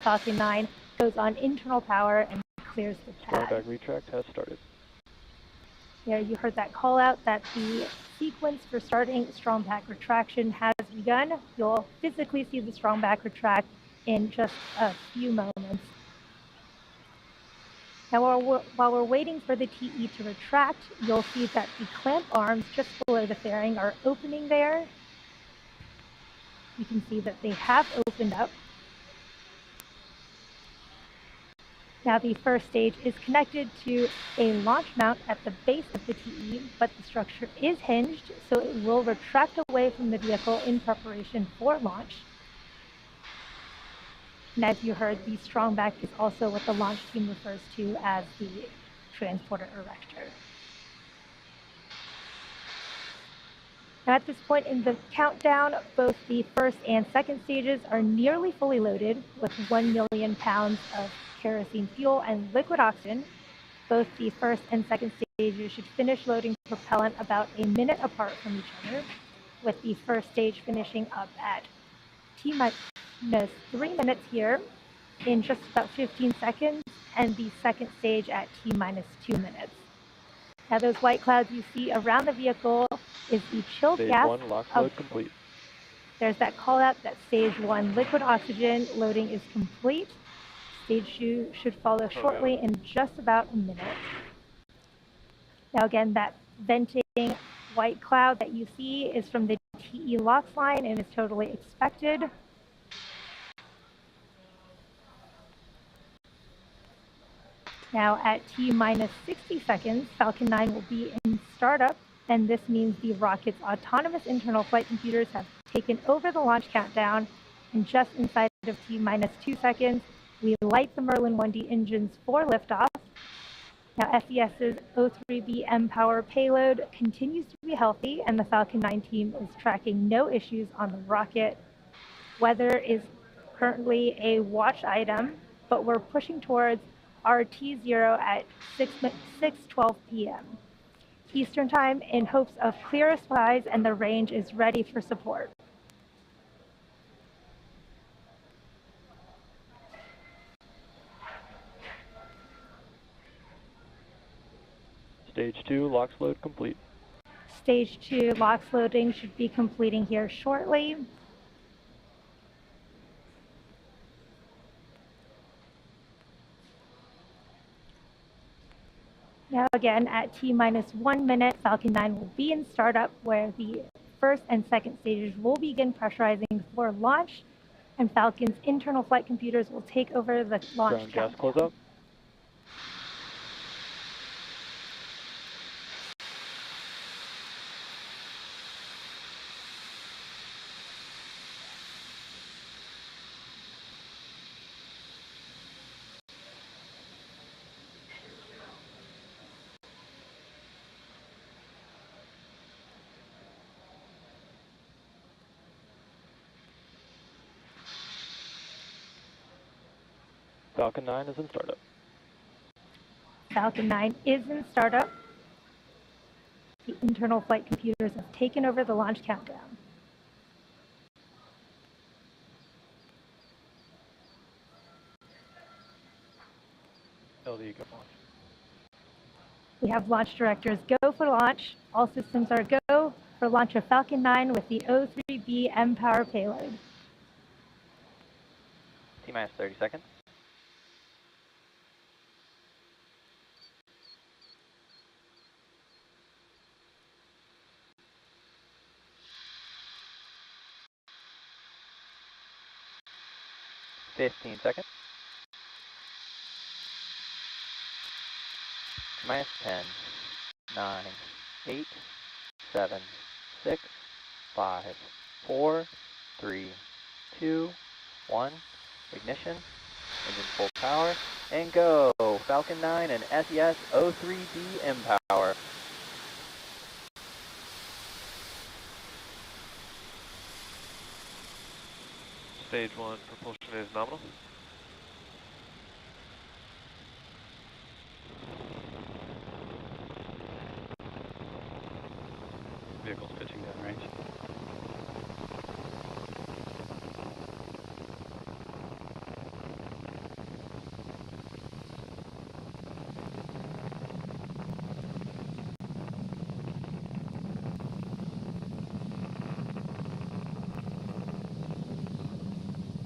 Falcon 9 goes on internal power and clears the pad. Strong back retract has started. Yeah, you heard that call out that the sequence for starting strong back retraction has begun. You'll physically see the strong back retract in just a few moments. Now, while we're waiting for the TE to retract, you'll see that the clamp arms just below the fairing are opening there. You can see that they have opened up. Now the first stage is connected to a launch mount at the base of the TE, but the structure is hinged, so it will retract away from the vehicle in preparation for launch. And as you heard, the strong back is also what the launch team refers to as the transporter erector. Now at this point in the countdown, both the first and second stages are nearly fully loaded with 1 million pounds of kerosene fuel and liquid oxygen. Both the first and second stages should finish loading propellant about a minute apart from each other, with the first stage finishing up at T-minus 3 minutes here in just about 15 seconds, and the second stage at T-minus 2 minutes. Now those white clouds you see around the vehicle is the chilled Stage gas. Stage 1 lock load complete. There's that call out that Stage 1 liquid oxygen loading is complete. Stage 2 should follow shortly in just about a minute. Now again, that venting white cloud that you see is from the TE LOX line and is totally expected. Now at T-minus 60 seconds, Falcon 9 will be in startup, and this means the rocket's autonomous internal flight computers have taken over the launch countdown, and just inside of T-minus 2 seconds, we light the Merlin 1D engines for liftoff. Now SES's O3b mPOWER payload continues to be healthy, and the Falcon 9 team is tracking no issues on the rocket. Weather is currently a watch item, but we're pushing towards RT0 at 6:12 p.m. Eastern Time in hopes of clearer skies, and the range is ready for support. Stage 2 LOX load complete. Stage 2 LOX loading should be completing here shortly. Now again, at T-minus 1 minute, Falcon 9 will be in startup, where the first and second stages will begin pressurizing for launch, and Falcon's internal flight computers will take over the launch ground gas close up. Falcon 9 is in startup. Falcon 9 is in startup. The internal flight computers have taken over the launch countdown. LD go launch. We have launch directors go for launch. All systems are go for launch of Falcon 9 with the O3b mPOWER payload. T-minus 30 seconds. -15 seconds. Minus 10, 9, 8, 7, 6, 5, 4, 3, 2, 1. Ignition, engine full power, and go! Falcon 9 and SES O3b mPOWER. Stage 1 propulsion is nominal. Vehicle's pitching down range.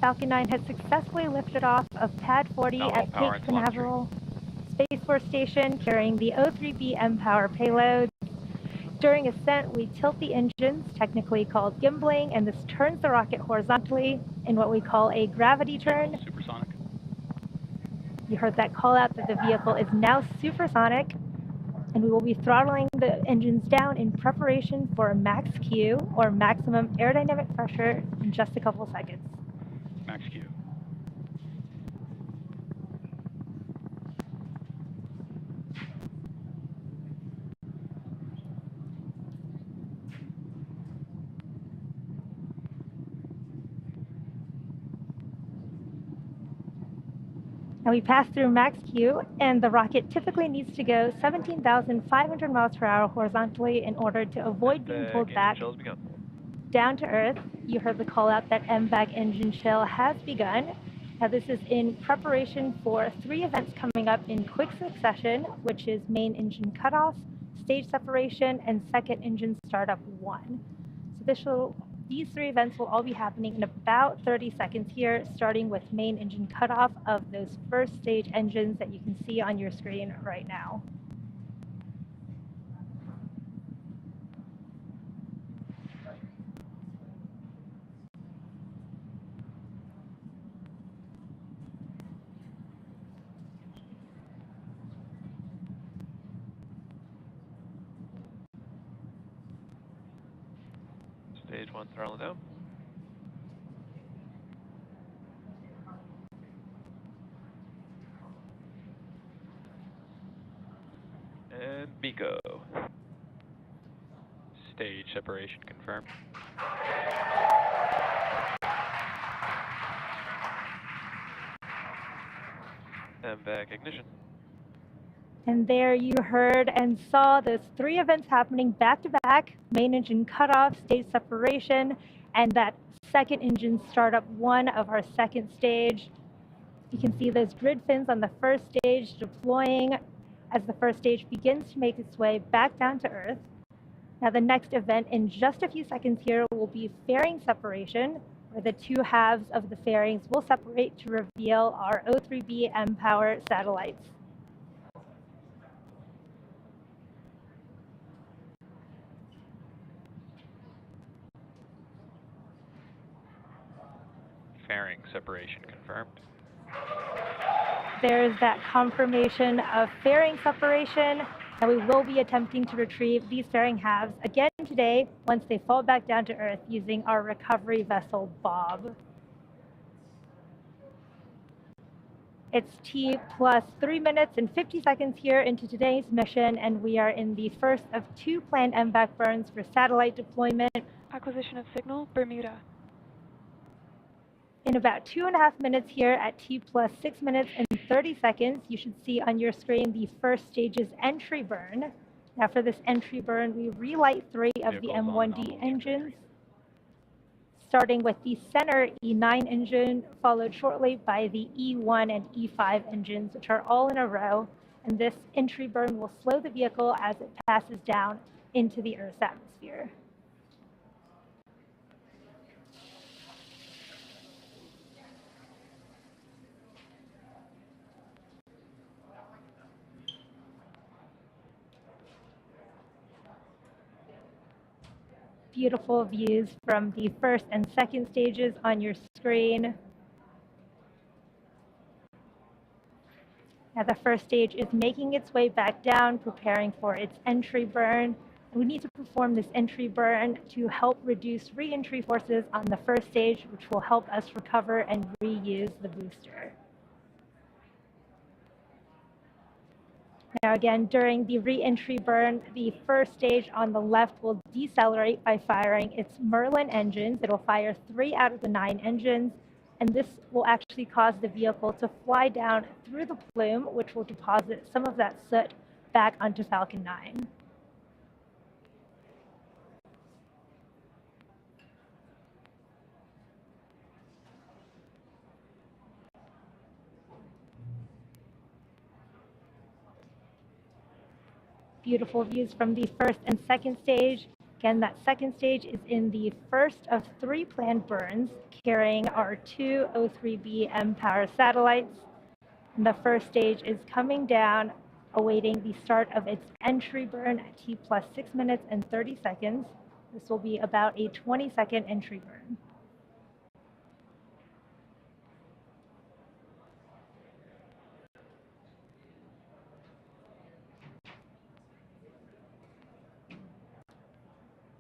Falcon 9 has successfully lifted off of Pad 40 at Cape Canaveral Space Force Station, carrying the O3b mPOWER payload. During ascent, we tilt the engines, technically called gimbling, and this turns the rocket horizontally in what we call a gravity turn. Supersonic. You heard that call out that the vehicle is now supersonic, and we will be throttling the engines down in preparation for max Q, or maximum aerodynamic pressure, in just a couple seconds. Max Q. Now we pass through max Q, and the rocket typically needs to go 17,500 miles per hour horizontally in order to avoid being pulled back down to Earth. You heard the call out that MVAC engine chill has begun. Now this is in preparation for 3 events coming up in quick succession, which is main engine cutoff, stage separation, and second engine startup 1. So these 3 events will all be happening in about 30 seconds here, starting with main engine cutoff of those first stage engines that you can see on your screen right now. Stage 1 throttle down. And MECO. Stage separation confirmed. MVAC ignition. And there you heard and saw those 3 events happening back to back: main engine cutoff, stage separation, and that second engine startup 1 of our second stage. You can see those grid fins on the first stage deploying as the first stage begins to make its way back down to Earth. Now the next event in just a few seconds here will be fairing separation, where the 2 halves of the fairings will separate to reveal our O3b mPOWER satellites. Fairing separation confirmed. There's that confirmation of fairing separation, and we will be attempting to retrieve these fairing halves again today once they fall back down to Earth using our recovery vessel, Bob. It's T plus 3 minutes and 50 seconds here into today's mission, and we are in the first of 2 planned MVAC burns for satellite deployment. Acquisition of signal, Bermuda. In about 2.5 minutes here at T plus 6 minutes and 30 seconds, you should see on your screen the first stage's entry burn. Now for this entry burn, we relight 3 of the M1D engines, starting with the center E9 engine, followed shortly by the E1 and E5 engines, which are all in a row. And this entry burn will slow the vehicle as it passes down into the Earth's atmosphere. Beautiful views from the first and second stages on your screen. Now the first stage is making its way back down, preparing for its entry burn. We need to perform this entry burn to help reduce re-entry forces on the first stage, which will help us recover and reuse the booster. Now again, during the re-entry burn, the first stage on the left will decelerate by firing its Merlin engines. It'll fire 3 out of the 9 engines, and this will actually cause the vehicle to fly down through the plume, which will deposit some of that soot back onto Falcon 9. Beautiful views from the first and second stage. Again, that second stage is in the first of 3 planned burns, carrying our 2 O3b mPOWER satellites. And the first stage is coming down, awaiting the start of its entry burn at T plus 6 minutes and 30 seconds. This will be about a 20-second entry burn.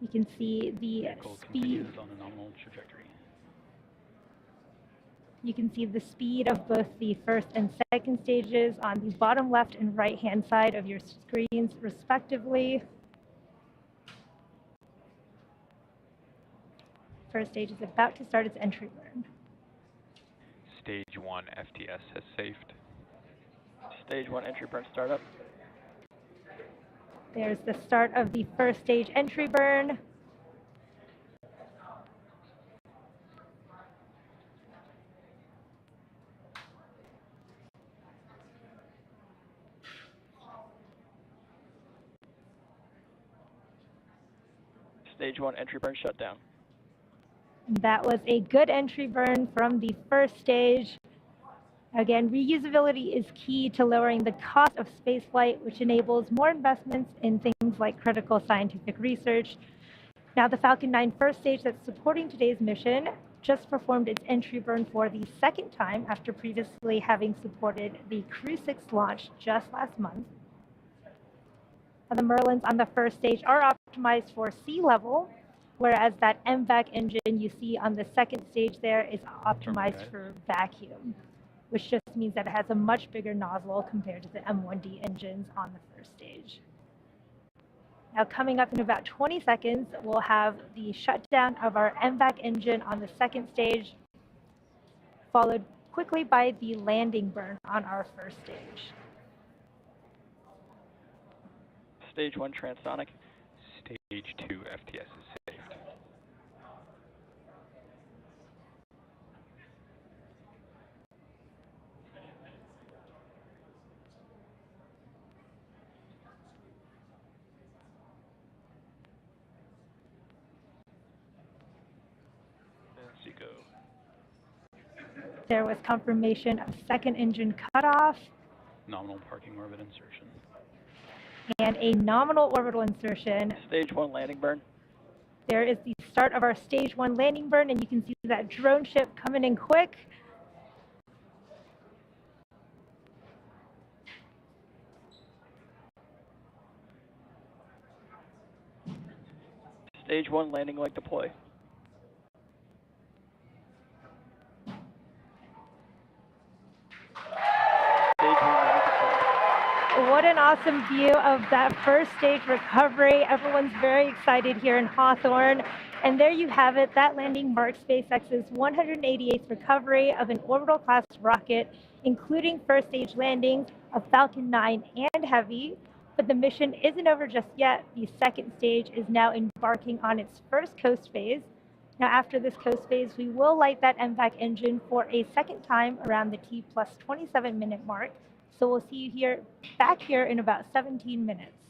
You can see the speed. On a nominal trajectory. You can see the speed of both the first and second stages on the bottom left and right hand side of your screens, respectively. First stage is about to start its entry burn. Stage 1 FTS has safed. Stage 1 entry burn startup. There's the start of the first stage entry burn. Stage 1 entry burn shutdown. That was a good entry burn from the first stage. Again, reusability is key to lowering the cost of spaceflight, which enables more investments in things like critical scientific research. Now, the Falcon 9 first stage that's supporting today's mission just performed its entry burn for the second time after previously having supported the Crew 6 launch just last month. Now, the Merlins on the first stage are optimized for sea level, whereas that MVAC engine you see on the second stage there is optimized for vacuum, which just means that it has a much bigger nozzle compared to the M1D engines on the first stage. Now, coming up in about 20 seconds, we'll have the shutdown of our MVAC engine on the second stage, followed quickly by the landing burn on our first stage. Stage 1 transonic. Stage 2 FTS is saved. Seco. There was confirmation of second engine cutoff Nominal parking orbit insertion. and a nominal orbital insertion. Stage 1 landing burn. There is the start of our stage 1 landing burn, and you can see that drone ship coming in quick. Stage 1 landing leg deploy. Stage 1 landing deploy. What an awesome view of that first stage recovery. Everyone's very excited here in Hawthorne. And there you have it. That landing marks SpaceX's 188th recovery of an orbital class rocket, including first stage landings of Falcon 9 and Heavy. But the mission isn't over just yet. The second stage is now embarking on its first coast phase. Now, after this coast phase, we will light that MVAC engine for a second time around the T plus 27 minute mark. So we'll see you back here in about 17 minutes.